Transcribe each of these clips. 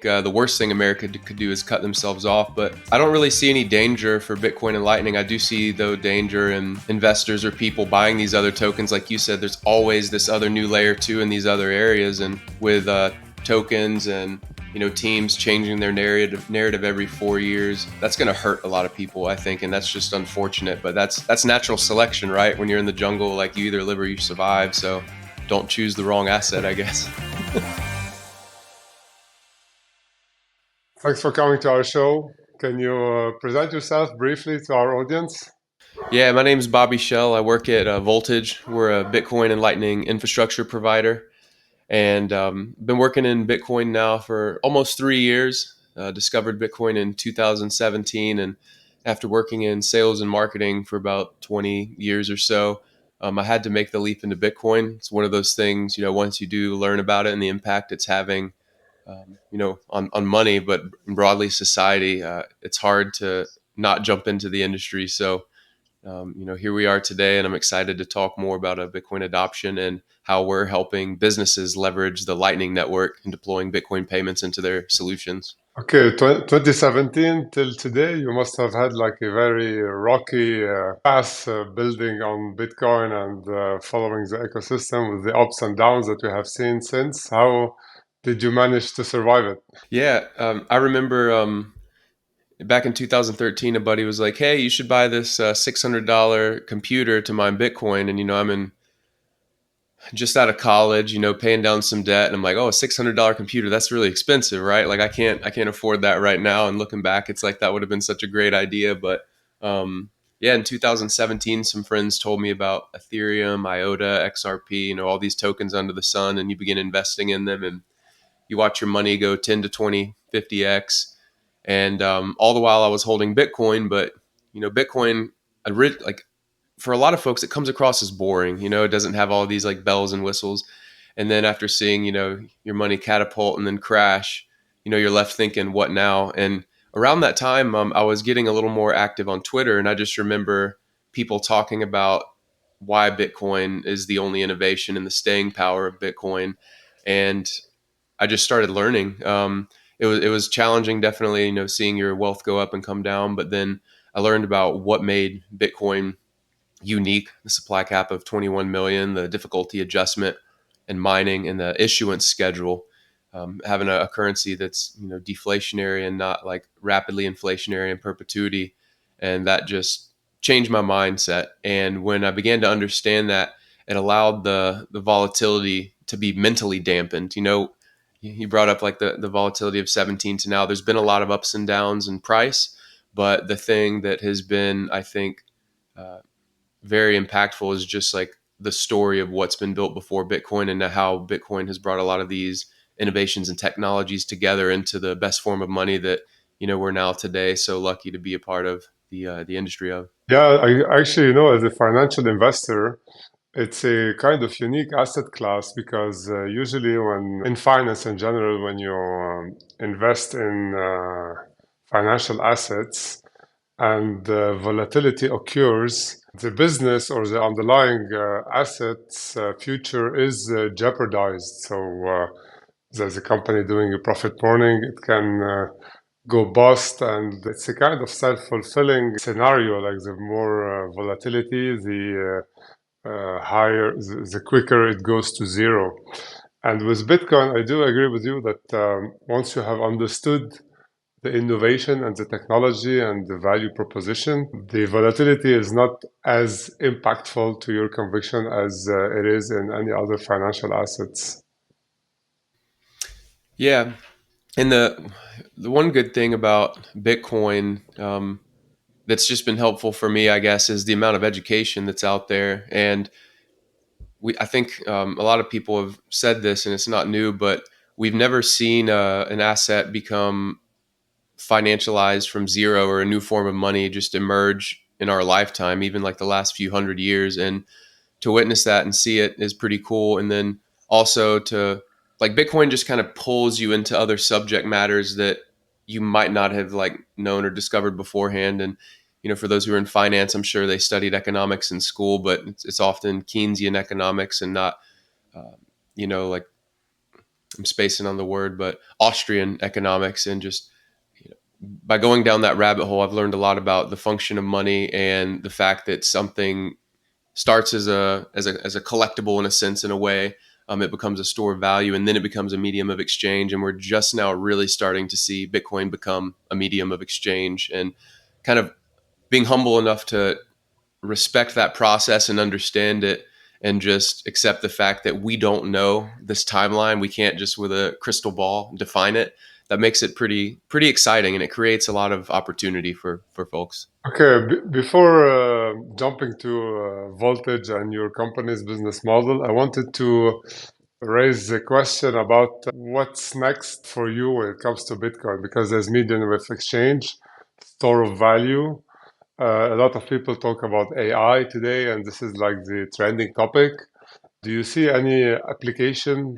The worst thing America could do is cut themselves off. But I don't really see any danger for Bitcoin and Lightning. I do see, though, danger in investors or people buying these other tokens. Like you said, there's always this other new layer two in these other areas. And with tokens and teams changing their narrative every 4 years, that's going to hurt a lot of people, I think, and that's just unfortunate. But that's natural selection, right? When you're in the jungle, like, you either live or you survive. So don't choose the wrong asset, I guess. Thanks for coming to our show. Can you present yourself briefly to our audience? Yeah, my name is Bobby Shell. I work at Voltage. We're a Bitcoin and Lightning infrastructure provider, and been working in Bitcoin now for almost 3 years. Discovered Bitcoin in 2017, and after working in sales and marketing for about 20 years or so, I had to make the leap into Bitcoin. It's one of those things, once you do learn about it and the impact it's having, on money, but broadly society, it's hard to not jump into the industry. So here we are today, and I'm excited to talk more about Bitcoin adoption and how we're helping businesses leverage the Lightning Network and deploying Bitcoin payments into their solutions. Okay, 2017 till today, you must have had like a very rocky path building on Bitcoin and following the ecosystem with the ups and downs that we have seen since. How did you manage to survive it? Yeah, I remember back in 2013, a buddy was like, "Hey, you should buy this $600 computer to mine Bitcoin." And I'm in just out of college, paying down some debt, and I'm like, "Oh, a $600 computer, that's really expensive, right? Like, I can't afford that right now." And looking back, it's like that would have been such a great idea. But yeah, in 2017, some friends told me about Ethereum, IOTA, XRP, all these tokens under the sun, and you begin investing in them, and you watch your money go 10 to 20, 50x. And all the while I was holding Bitcoin. But Bitcoin, like, for a lot of folks, it comes across as boring. It doesn't have all these like bells and whistles. And then after seeing your money catapult and then crash, you're left thinking, what now? And around that time, I was getting a little more active on Twitter, and I just remember people talking about why Bitcoin is the only innovation and the staying power of Bitcoin. And I just started learning. It was challenging, definitely, seeing your wealth go up and come down. But then I learned about what made Bitcoin unique: the supply cap of 21 million, the difficulty adjustment and mining, and the issuance schedule. Having a currency that's deflationary and not like rapidly inflationary in perpetuity, and that just changed my mindset. And when I began to understand that, it allowed the volatility to be mentally dampened. You brought up like the volatility of 17 to now. There's been a lot of ups and downs in price, but the thing that has been, I think, uh, very impactful is just like the story of what's been built before Bitcoin, and how Bitcoin has brought a lot of these innovations and technologies together into the best form of money that we're now today so lucky to be a part of the industry of. Yeah, I actually, as a financial investor, it's a kind of unique asset class because usually when in finance in general, when you invest in financial assets and volatility occurs, the business or the underlying assets future is jeopardized. So there's a company doing a profit warning, it can go bust, and it's a kind of self-fulfilling scenario. Like the more volatility, the higher, the quicker it goes to zero. And with Bitcoin, I do agree with you that once you have understood the innovation and the technology and the value proposition, the volatility is not as impactful to your conviction as it is in any other financial assets. Yeah, and the one good thing about Bitcoin, that's just been helpful for me, I guess, is the amount of education that's out there. And I think a lot of people have said this, and it's not new, but we've never seen an asset become financialized from zero, or a new form of money just emerge in our lifetime, even like the last few hundred years. And to witness that and see it is pretty cool. And then also to, like, Bitcoin just kind of pulls you into other subject matters that you might not have like known or discovered beforehand. And for those who are in finance, I'm sure they studied economics in school, but it's often Keynesian economics and not like I'm spacing on the word, but Austrian economics, and just by going down that rabbit hole, I've learned a lot about the function of money and the fact that something starts as a collectible in a sense, in a way. It becomes a store of value, and then it becomes a medium of exchange. And we're just now really starting to see Bitcoin become a medium of exchange, and kind of being humble enough to respect that process and understand it, and just accept the fact that we don't know this timeline. We can't just with a crystal ball define it. That makes it pretty exciting, and it creates a lot of opportunity for folks. Okay, before jumping to Voltage and your company's business model, I wanted to raise a question about what's next for you when it comes to Bitcoin, because there's medium of exchange, store of value. A lot of people talk about AI today, and this is like the trending topic. Do you see any application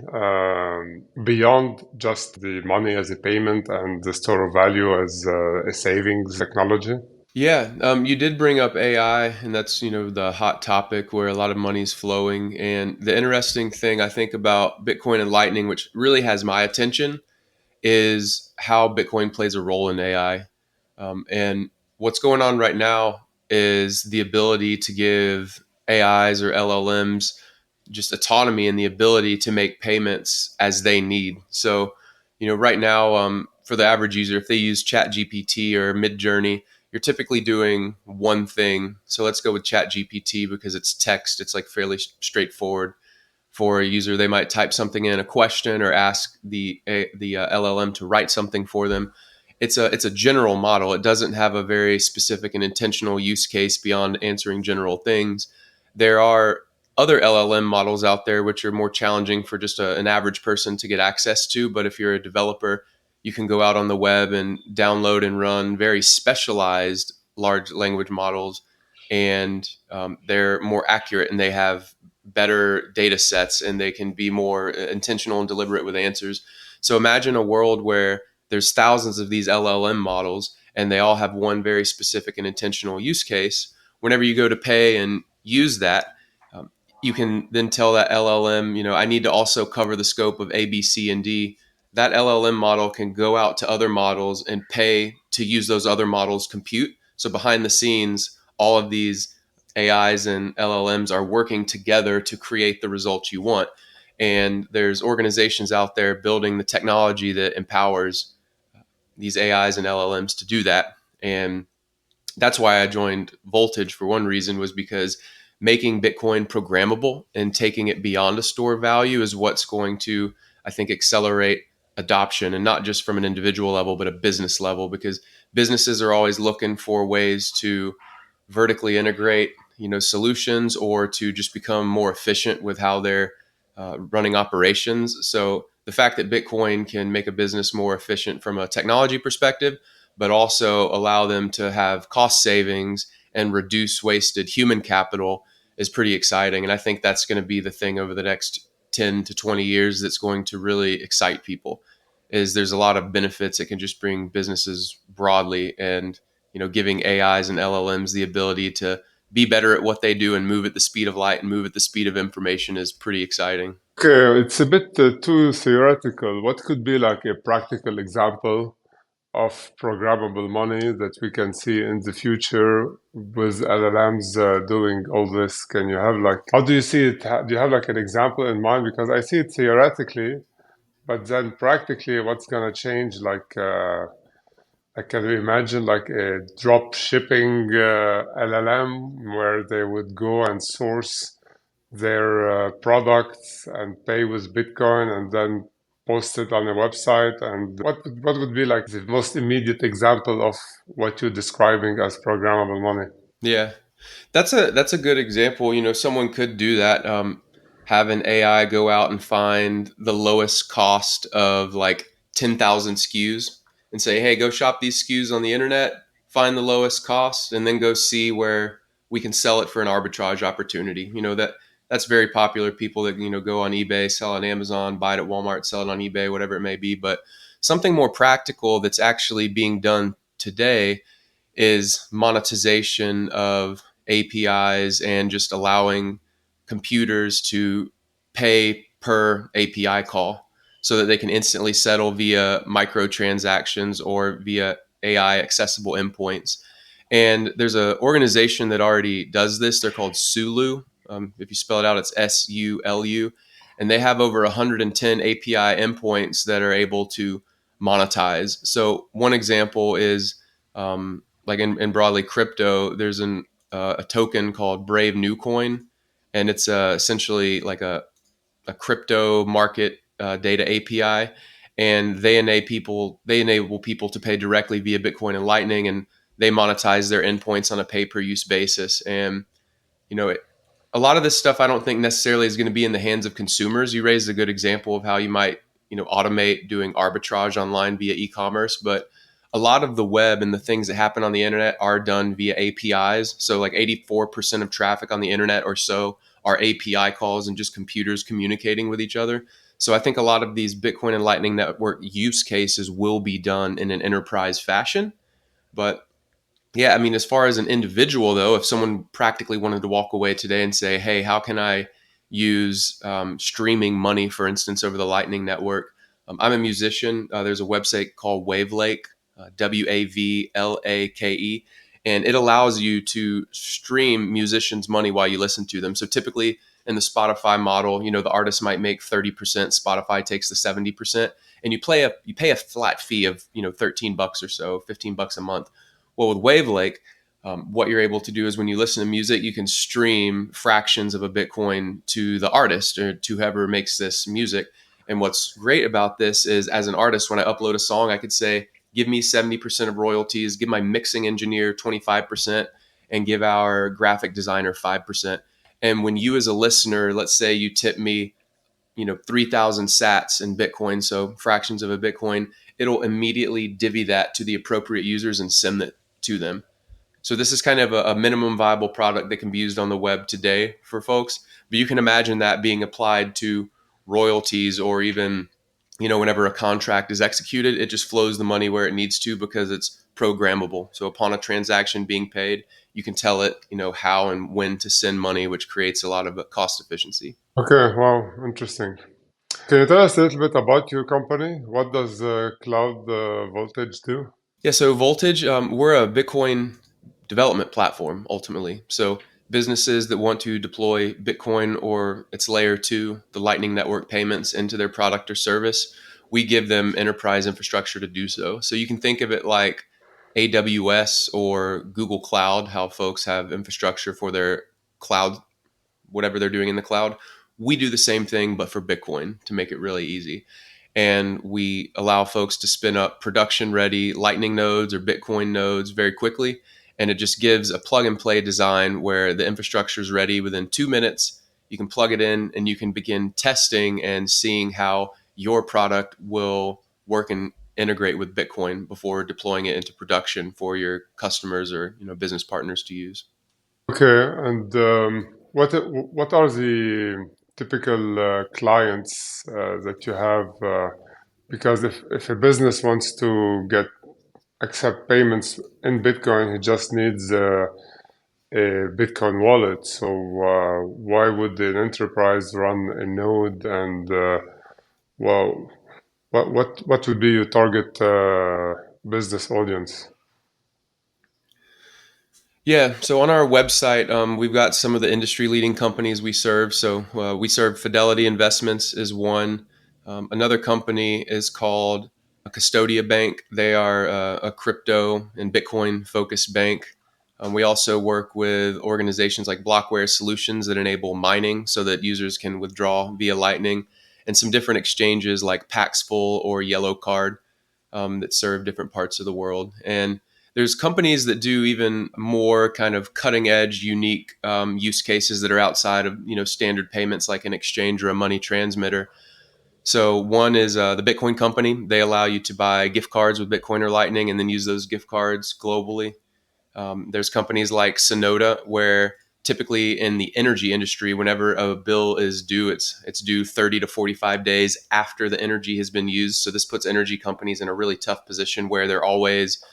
beyond just the money as a payment and the store of value as a savings technology? Yeah, you did bring up AI, and that's the hot topic where a lot of money's flowing. And the interesting thing I think about Bitcoin and Lightning, which really has my attention, is how Bitcoin plays a role in AI. And what's going on right now is the ability to give AIs or LLMs just autonomy and the ability to make payments as they need. So, right now, for the average user, if they use ChatGPT or Midjourney, you're typically doing one thing. So let's go with ChatGPT because it's text. It's like fairly straightforward for a user. They might type something in, a question, or ask the LLM to write something for them. It's a general model. It doesn't have a very specific and intentional use case beyond answering general things. There are other LLM models out there which are more challenging for just an average person to get access to. But if you're a developer, you can go out on the web and download and run very specialized large language models, and they're more accurate, and they have better data sets, and they can be more intentional and deliberate with answers. So imagine a world where there's thousands of these LLM models, and they all have one very specific and intentional use case. Whenever you go to pay and use that, um, you can then tell that LLM, I need to also cover the scope of A, B, C, and D. That LLM model can go out to other models and pay to use those other models' compute. So behind the scenes, all of these AIs and LLMs are working together to create the results you want. And there's organizations out there building the technology that empowers these AIs and LLMs to do that. And that's why I joined Voltage. For one reason was because making Bitcoin programmable and taking it beyond a store value is what's going to, I think, accelerate adoption, and not just from an individual level, but a business level, because businesses are always looking for ways to vertically integrate, solutions, or to just become more efficient with how they're running operations. So the fact that Bitcoin can make a business more efficient from a technology perspective, but also allow them to have cost savings and reduce wasted human capital, is pretty exciting. And I think that's going to be the thing over the next 10 to 20 years that's going to really excite people. Is there's a lot of benefits it can just bring businesses broadly, and giving AIs and LLMs the ability to be better at what they do and move at the speed of light and move at the speed of information is pretty exciting. Okay, it's a bit too theoretical. What could be like a practical example of programmable money that we can see in the future with LLMs doing all this? Can you have like, how do you see it? Do you have like an example in mind? Because I see it theoretically, but then practically, what's gonna change? Like, can you imagine like a drop shipping LLM where they would go and source their products and pay with Bitcoin and then post it on a website? And what would be like the most immediate example of what you're describing as programmable money? Yeah, that's a good example. Someone could do that. Have an AI go out and find the lowest cost of like 10,000 SKUs and say, "Hey, go shop these SKUs on the internet, find the lowest cost, and then go see where we can sell it for an arbitrage opportunity." That's very popular. People that go on eBay, sell on Amazon, buy it at Walmart, sell it on eBay, whatever it may be. But something more practical that's actually being done today is monetization of APIs, and just allowing computers to pay per API call. so that they can instantly settle via microtransactions or via AI accessible endpoints. And there's an organization that already does this. They're called Sulu. If you spell it out, it's SULU. And they have over 110 API endpoints that are able to monetize. So one example is like in broadly crypto, there's a token called Brave New Coin, and it's essentially like a crypto market data API, and they enable people to pay directly via Bitcoin and Lightning, and they monetize their endpoints on a pay per use basis. And you know, a lot of this stuff I don't think necessarily is going to be in the hands of consumers. You raised a good example of how you might, automate doing arbitrage online via e-commerce, but a lot of the web and the things that happen on the internet are done via APIs. So like 84% of traffic on the internet or so are API calls and just computers communicating with each other. So I think a lot of these Bitcoin and Lightning Network use cases will be done in an enterprise fashion. But yeah, I mean, as far as an individual, though, if someone practically wanted to walk away today and say, hey, how can I use streaming money, for instance, over the Lightning Network? I'm a musician. There's a website called Wavelake, WAVLAKE, and it allows you to stream musicians' money while you listen to them. So typically in the Spotify model, the artist might make 30%, Spotify takes the 70%, and you pay a flat fee of, $13 or so, $15 a month. Well, with Wavelake, what you're able to do is when you listen to music, you can stream fractions of a Bitcoin to the artist or to whoever makes this music. And what's great about this is, as an artist, when I upload a song, I could say, give me 70% of royalties, give my mixing engineer 25%, and give our graphic designer 5%. And when you, as a listener, let's say you tip me 3,000 sats in Bitcoin, so fractions of a Bitcoin, it'll immediately divvy that to the appropriate users and send it to them. So this is kind of a minimum viable product that can be used on the web today for folks. But you can imagine that being applied to royalties, or even, whenever a contract is executed, it just flows the money where it needs to because it's programmable. So upon a transaction being paid, you can tell it, how and when to send money, which creates a lot of cost efficiency. Okay, wow, interesting. Can you tell us a little bit about your company? What does Cloud Voltage do? Yeah, so Voltage, we're a Bitcoin development platform ultimately. So businesses that want to deploy Bitcoin or its layer two, the Lightning Network payments, into their product or service, we give them enterprise infrastructure to do so. So you can think of it like AWS or Google Cloud, how folks have infrastructure for their cloud, whatever they're doing in the cloud. We do the same thing, but for Bitcoin to make it really easy. And we allow folks to spin up production ready Lightning nodes or Bitcoin nodes very quickly. And it just gives a plug and play design where the infrastructure is ready within 2 minutes. You can plug it in and you can begin testing and seeing how your product will work and integrate with Bitcoin before deploying it into production for your customers or business partners to use. Okay, and what are the typical clients that you have? Because if a business wants to get accept payments in Bitcoin, he just needs a Bitcoin wallet. So why would an enterprise run a node? And well, what would be your target business audience? Yeah, so on our website, we've got some of the industry leading companies we serve. So we serve Fidelity Investments is one. Another company is called a Custodia Bank. They are a crypto and Bitcoin focused bank. We also work with organizations like Blockware Solutions that enable mining so that users can withdraw via Lightning, and some different exchanges like Paxful or Yellow Card that serve different parts of the world. And there's companies that do even more kind of cutting edge, unique use cases that are outside of standard payments like an exchange or a money transmitter. So one is the Bitcoin company. They allow you to buy gift cards with Bitcoin or Lightning and then use those gift cards globally. There's companies like Sonoda, where typically in the energy industry, whenever a bill is due, it's due 30 to 45 days after the energy has been used. So this puts energy companies in a really tough position where they're always,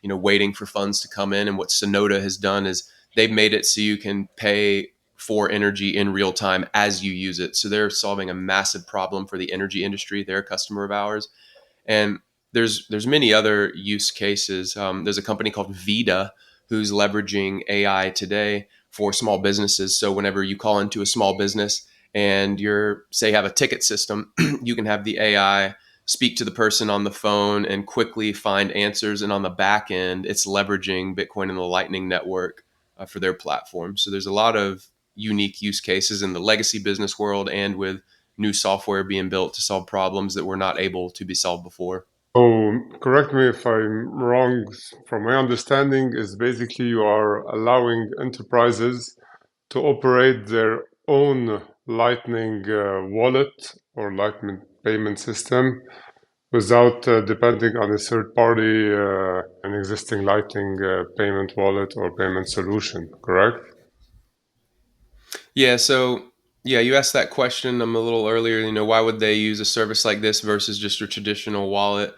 waiting for funds to come in. And what Sonoda has done is they've made it so you can pay for energy in real time as you use it. So they're solving a massive problem for the energy industry. They're a customer of ours, and there's many other use cases. There's a company called Vita who's leveraging AI today for small businesses. So whenever you call into a small business and you're say have a ticket system, you can have the AI speak to the person on the phone and quickly find answers. And on the back end, it's leveraging Bitcoin and the Lightning Network for their platform. So there's a lot of unique use cases in the legacy business world and with new software being built to solve problems that were not able to be solved before. So correct me if I'm wrong. From my understanding, is basically you are allowing enterprises to operate their own Lightning wallet or Lightning payment system without depending on a third party, an existing Lightning payment wallet or payment solution, correct? Yeah, so yeah, you asked that question a little earlier. Why would they use a service like this versus just a traditional wallet?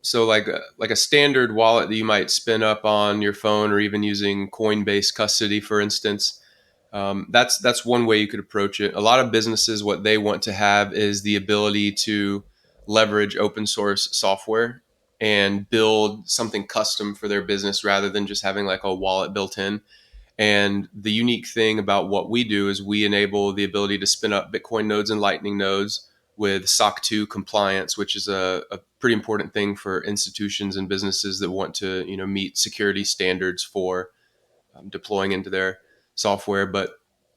So like a standard wallet that you might spin up on your phone, or even using Coinbase custody, for instance. That's one way you could approach it. A lot of businesses, what they want to have is the ability to leverage open source software and build something custom for their business rather than just having like a wallet built in. And the unique thing about what we do is we enable the ability to spin up Bitcoin nodes and Lightning nodes with SOC 2 compliance, which is a pretty important thing for institutions and businesses that want to meet security standards for deploying into their software. But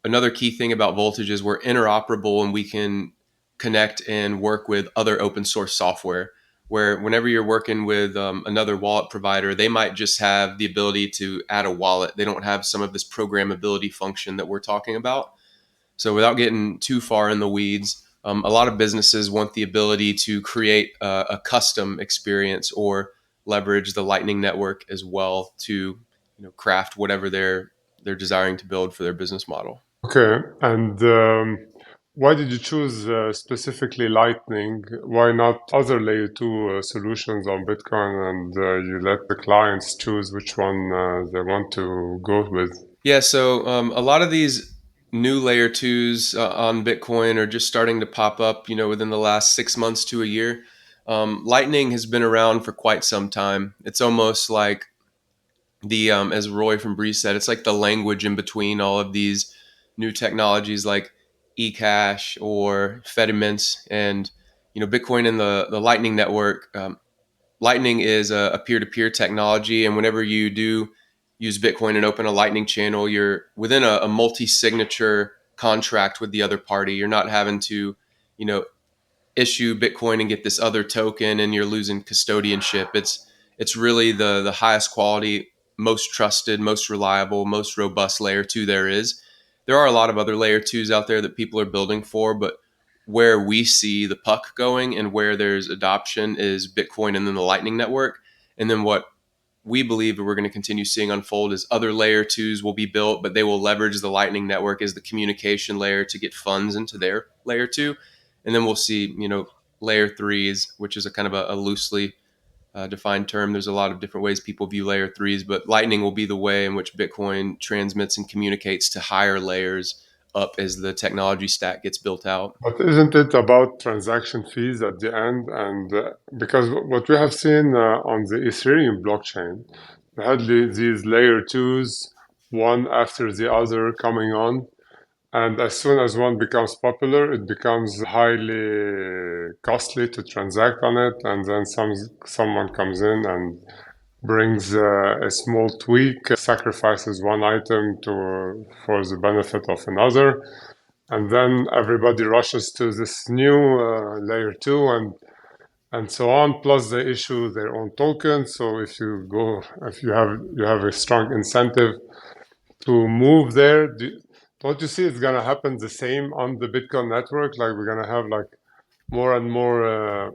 another key thing about Voltage is we're interoperable and we can connect and work with other open source software. Where whenever you're working with another wallet provider, they might just have the ability to add a wallet. They don't have some of this programmability function that we're talking about. So without getting too far in the weeds, a lot of businesses want the ability to create a custom experience or leverage the Lightning Network as well to craft whatever they're desiring to build for their business model. Okay, and why did you choose specifically Lightning? Why not other layer 2 solutions on Bitcoin and you let the clients choose which one they want to go with? Yeah, so a lot of these new layer twos on Bitcoin are just starting to pop up, within the last 6 months to a year. Lightning has been around for quite some time. It's almost like as Roy from Breeze said, it's like the language in between all of these new technologies like eCash or Fedimints and Bitcoin and the Lightning Network. Lightning is a peer-to-peer technology, and whenever you do use Bitcoin and open a Lightning channel, you're within a multi-signature contract with the other party. You're not having to, you know, issue Bitcoin and get this other token, and you're losing custodianship. It's really the highest quality, most trusted, most reliable, most robust layer two there is. There are a lot of other layer twos out there that people are building for, but where we see the puck going and where there's adoption is Bitcoin and then the Lightning Network. And then what we believe that we're going to continue seeing unfold is other layer twos will be built, but they will leverage the Lightning Network as the communication layer to get funds into their layer two. And then we'll see, layer threes, which is a kind of a loosely defined term. There's a lot of different ways people view layer threes, but Lightning will be the way in which Bitcoin transmits and communicates to higher layers up as the technology stack gets built out. But isn't it about transaction fees at the end? And because what we have seen on the Ethereum blockchain, we had these layer twos, one after the other coming on. And as soon as one becomes popular, it becomes highly costly to transact on it. And then someone comes in and brings a small tweak, sacrifices one item to for the benefit of another, and then everybody rushes to this new layer two and so on. Plus, they issue their own token. So if you have a strong incentive to move there, don't you see it's gonna happen the same on the Bitcoin network? Like we're gonna have like more and more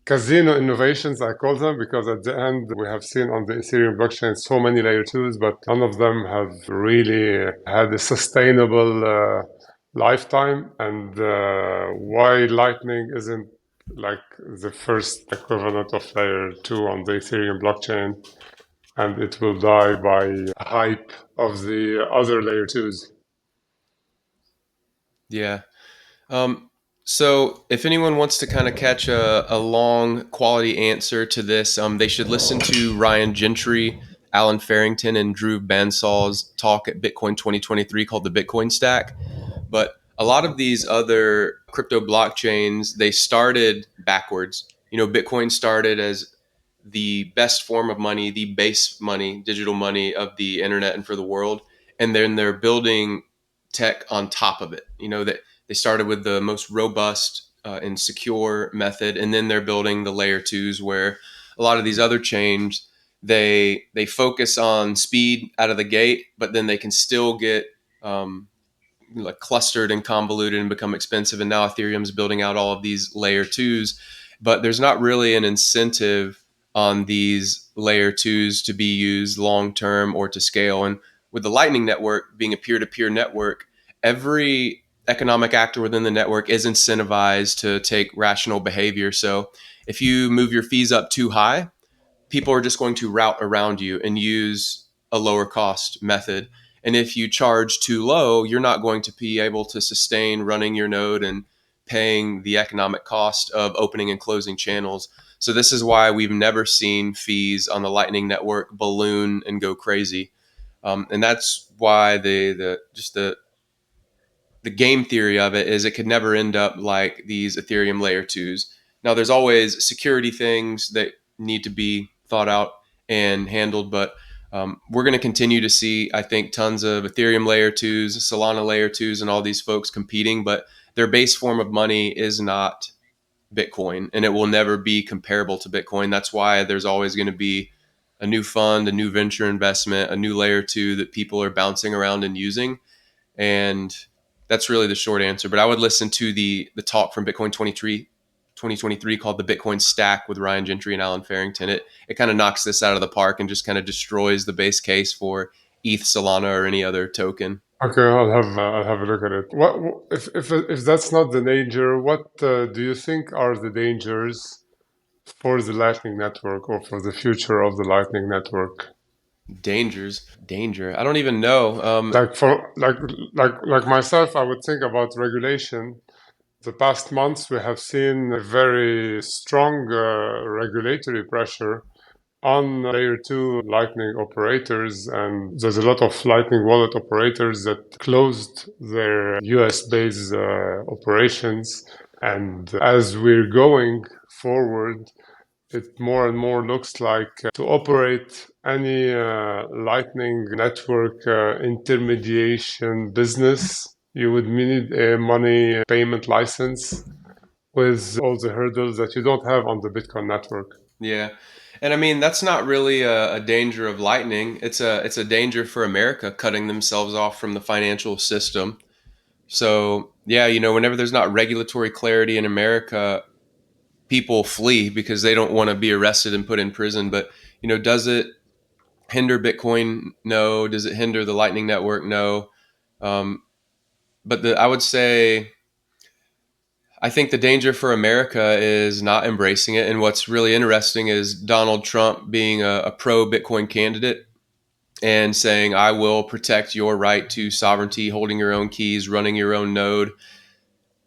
casino innovations, I call them, because at the end we have seen on the Ethereum blockchain so many layer twos, but none of them have really had a sustainable lifetime. And why Lightning isn't like the first equivalent of layer two on the Ethereum blockchain, and it will die by hype of the other layer twos. Yeah. Um, so if anyone wants to kind of catch a long quality answer to this, they should listen to Ryan Gentry, Alan Farrington, and Drew Bansall's talk at Bitcoin 2023 called the Bitcoin Stack. But a lot of these other crypto blockchains, they started backwards. You know, Bitcoin started as the best form of money, the base money, digital money of the internet and for the world. And then they're building tech on top of it. You know, that they started with the most robust and secure method, and then they're building the layer twos where a lot of these other chains they focus on speed out of the gate, but then they can still get like clustered and convoluted and become expensive. And now Ethereum's building out all of these layer twos, but there's not really an incentive on these layer twos to be used long term or to scale. And with the Lightning Network being a peer to peer network, every economic actor within the network is incentivized to take rational behavior. So if you move your fees up too high, people are just going to route around you and use a lower cost method. And if you charge too low, you're not going to be able to sustain running your node and paying the economic cost of opening and closing channels. So this is why we've never seen fees on the Lightning Network balloon and go crazy. And that's why the game theory of it is it could never end up like these Ethereum layer twos. Now, there's always security things that need to be thought out and handled, but we're going to continue to see, I think, tons of Ethereum layer twos, Solana layer twos, and all these folks competing, but their base form of money is not Bitcoin, and it will never be comparable to Bitcoin. That's why there's always going to be a new fund, a new venture investment, a new layer two that people are bouncing around and using, and that's really the short answer. But I would listen to the talk from Bitcoin 2023 called the Bitcoin Stack with Ryan Gentry and Alan Farrington. It kind of knocks this out of the park and just kind of destroys the base case for ETH, Solana, or any other token. Okay, I'll have a look at it. What if that's not the danger? What do you think are the dangers for the Lightning Network or for the future of the Lightning Network? Danger. I don't even know. Like for like myself, I would think about regulation. The past months, we have seen a very strong regulatory pressure on layer two Lightning operators, and there's a lot of Lightning wallet operators that closed their US based operations. And as we're going forward, it more and more looks like to operate any Lightning network intermediation business, you would need a money payment license with all the hurdles that you don't have on the Bitcoin network. Yeah. And I mean that's not really a danger of Lightning. It's a danger for America cutting themselves off from the financial system. So yeah, you know, whenever there's not regulatory clarity in America, people flee because they don't want to be arrested and put in prison. But you know, does it hinder Bitcoin? No. Does it hinder the Lightning Network? No. Um, but I would say I think the danger for America is not embracing it. And what's really interesting is Donald Trump being a pro Bitcoin candidate and saying, I will protect your right to sovereignty, holding your own keys, running your own node.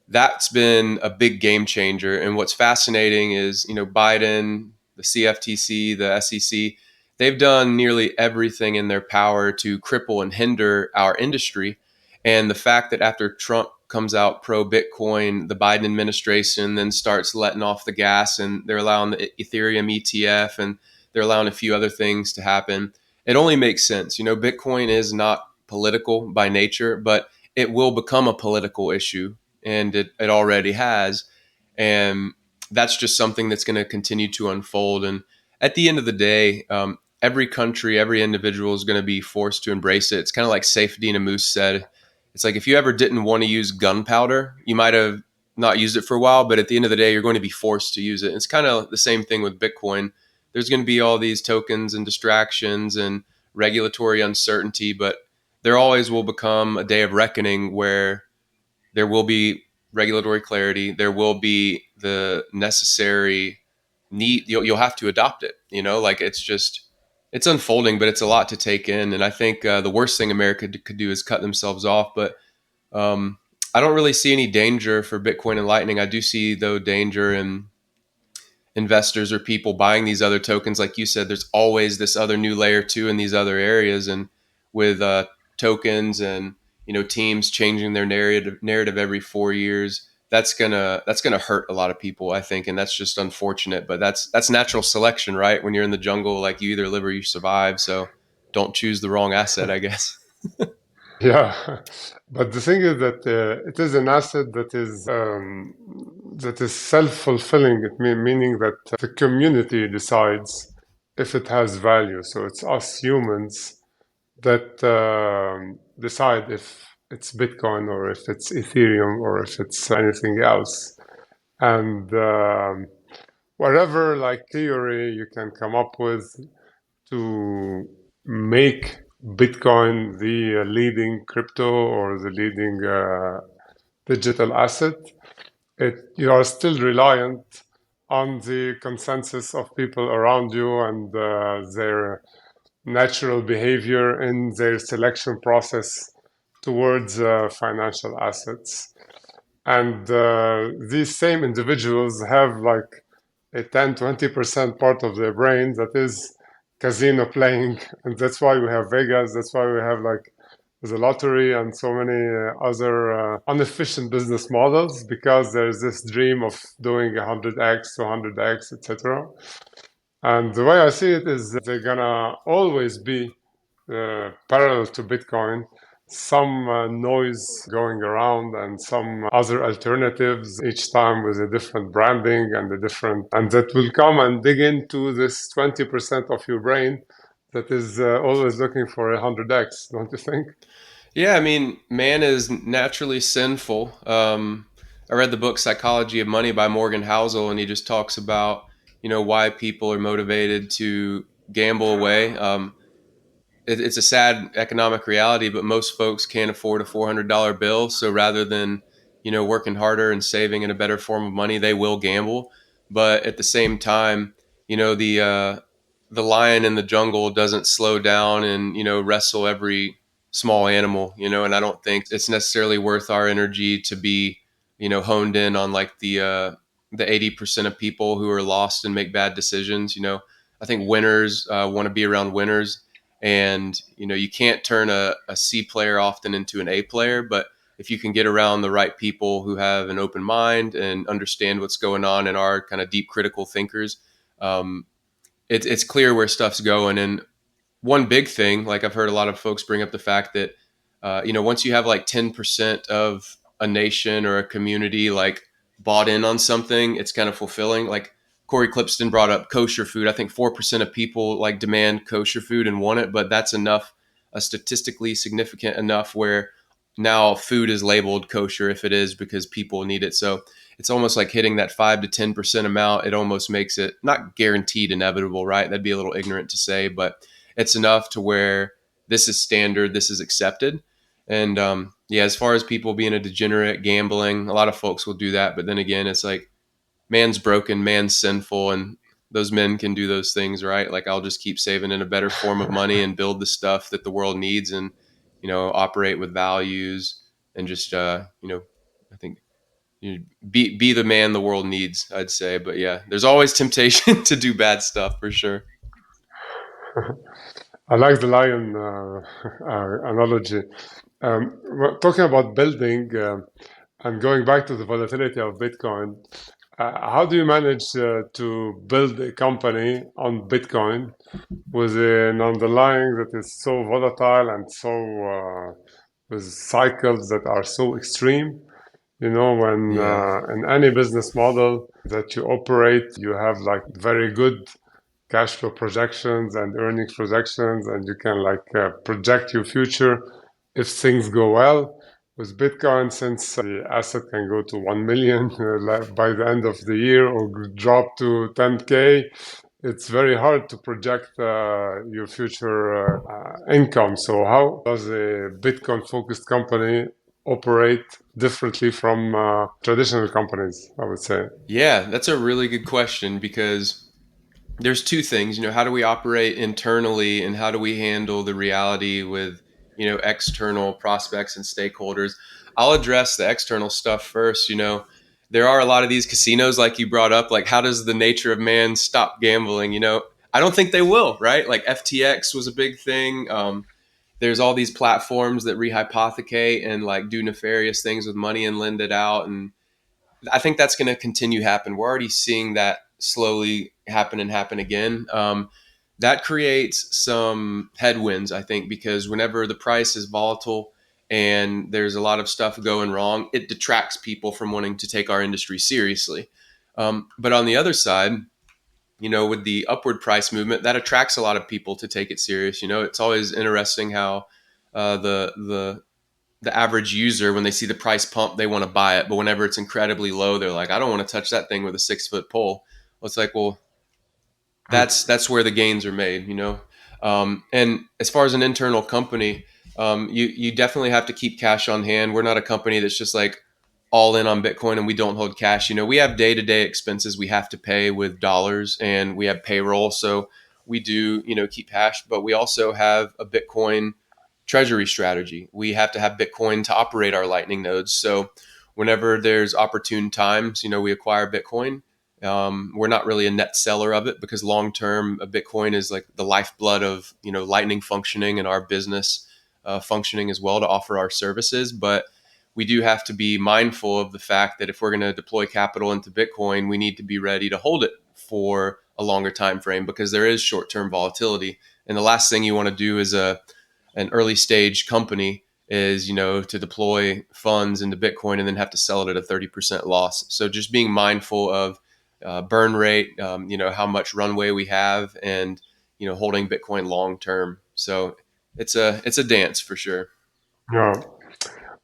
That's been a big game changer. And what's fascinating is, you know, Biden, the CFTC, the SEC, they've done nearly everything in their power to cripple and hinder our industry. And the fact that after Trump comes out pro Bitcoin, the Biden administration then starts letting off the gas and they're allowing the Ethereum ETF and they're allowing a few other things to happen. It only makes sense. You know, Bitcoin is not political by nature, but it will become a political issue and it already has. And that's just something that's going to continue to unfold. And at the end of the day, every country, every individual is going to be forced to embrace it. It's kind of like Saif Dina Moose said. It's like if you ever didn't want to use gunpowder, you might have not used it for a while, but at the end of the day, you're going to be forced to use it. And it's kind of the same thing with Bitcoin. There's going to be all these tokens and distractions and regulatory uncertainty, but there always will become a day of reckoning where there will be regulatory clarity. There will be the necessary need. You'll have to adopt it. You know, like it's just it's unfolding, but it's a lot to take in. And I think the worst thing America could do is cut themselves off. But um, I don't really see any danger for Bitcoin and Lightning. I do see though danger in investors or people buying these other tokens. Like you said, there's always this other new layer two in these other areas, and with tokens and teams changing their narrative every 4 years, that's gonna hurt a lot of people, I think, and that's just unfortunate. But that's natural selection, right? When you're in the jungle, like you either live or you survive. So don't choose the wrong asset, I guess. Yeah, but the thing is that it is an asset that is self-fulfilling. Meaning that the community decides if it has value. So it's us humans that decide if it's Bitcoin or if it's Ethereum or if it's anything else. And whatever like theory you can come up with to make Bitcoin the leading crypto or the leading digital asset, you are still reliant on the consensus of people around you and their natural behavior in their selection process towards financial assets. And these same individuals have like a 10-20% part of their brain that is casino playing. And that's why we have Vegas. That's why we have like the lottery and so many other inefficient business models, because there's this dream of doing 100x, 200x, etc. And the way I see it is they're gonna always be parallel to Bitcoin, some noise going around and some other alternatives, each time with a different branding and a different, and that will come and dig into this 20% of your brain that is always looking for 100x, don't you think? Yeah, I mean, man is naturally sinful. I read the book Psychology of Money by Morgan Housel, and he just talks about why people are motivated to gamble away. It's a sad economic reality, but most folks can't afford a $400 bill. So rather than working harder and saving in a better form of money, they will gamble. But at the same time, the lion in the jungle doesn't slow down and wrestle every small animal. And I don't think it's necessarily worth our energy to be honed in on like the 80% of people who are lost and make bad decisions. I think winners want to be around winners, and you can't turn a C player often into an A player, but if you can get around the right people who have an open mind and understand what's going on and are kind of deep critical thinkers, um, it's clear where stuff's going. And one big thing, like I've heard a lot of folks bring up the fact that, once you have like 10% of a nation or a community like bought in on something, it's kind of fulfilling. Like Corey Clipston brought up kosher food. I think 4% of people like demand kosher food and want it, but that's enough, statistically significant enough where now food is labeled kosher if it is because people need it. So it's almost like hitting that 5 to 10% amount. It almost makes it not guaranteed inevitable, right? That'd be a little ignorant to say, but it's enough to where this is standard, this is accepted. And yeah, as far as people being a degenerate, gambling, a lot of folks will do that. But then again, it's like man's broken, man's sinful, and those men can do those things, right? Like I'll just keep saving in a better form of money and build the stuff that the world needs, and operate with values, and just I think be the man the world needs, I'd say. But yeah, there's always temptation to do bad stuff for sure. I like the lion analogy. Talking about building and going back to the volatility of Bitcoin, how do you manage to build a company on Bitcoin with an underlying that is so volatile and so with cycles that are so extreme? When Yeah. in any business model that you operate, you have like very good cash flow projections and earnings projections, and you can like project your future if things go well. With Bitcoin, since the asset can go to 1 million by the end of the year or drop to 10K, it's very hard to project your future income. So, how does a Bitcoin focused company operate differently from traditional companies, I would say? Yeah, that's a really good question because there's two things. How do we operate internally, and how do we handle the reality with external prospects and stakeholders? I'll address the external stuff first. There are a lot of these casinos, like you brought up. Like, how does the nature of man stop gambling? I don't think they will, right? Like FTX was a big thing. There's all these platforms that rehypothecate and like do nefarious things with money and lend it out, and I think that's going to continue happen. We're already seeing that slowly happen and happen again. That creates some headwinds, I think, because whenever the price is volatile and there's a lot of stuff going wrong, it detracts people from wanting to take our industry seriously. But on the other side, with the upward price movement, that attracts a lot of people to take it serious. It's always interesting how the average user, when they see the price pump, they want to buy it, but whenever it's incredibly low, they're like, I don't want to touch that thing with a 6 foot pole. Well, it's like, well, that's where the gains are made. And as far as an internal company, you definitely have to keep cash on hand. We're not a company that's just like all in on Bitcoin and we don't hold cash. We have day to day expenses we have to pay with dollars, and we have payroll, so we do keep cash, but we also have a Bitcoin treasury strategy. We have to have Bitcoin to operate our Lightning nodes. So whenever there's opportune times, we acquire Bitcoin. We're not really a net seller of it because long term, a Bitcoin is like the lifeblood of Lightning functioning and our business functioning as well to offer our services. But we do have to be mindful of the fact that if we're going to deploy capital into Bitcoin, we need to be ready to hold it for a longer time frame because there is short term volatility. And the last thing you want to do is an early stage company is to deploy funds into Bitcoin and then have to sell it at a 30% loss. So just being mindful of burn rate, how much runway we have, and holding Bitcoin long term. So it's a dance for sure. Yeah.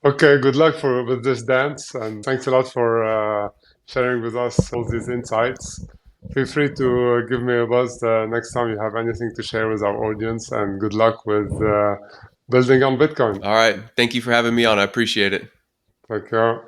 Okay, good luck with this dance, and thanks a lot for sharing with us all these insights. Feel free to give me a buzz the next time you have anything to share with our audience, and good luck with building on Bitcoin. All right, thank you for having me on. I appreciate it. Take care.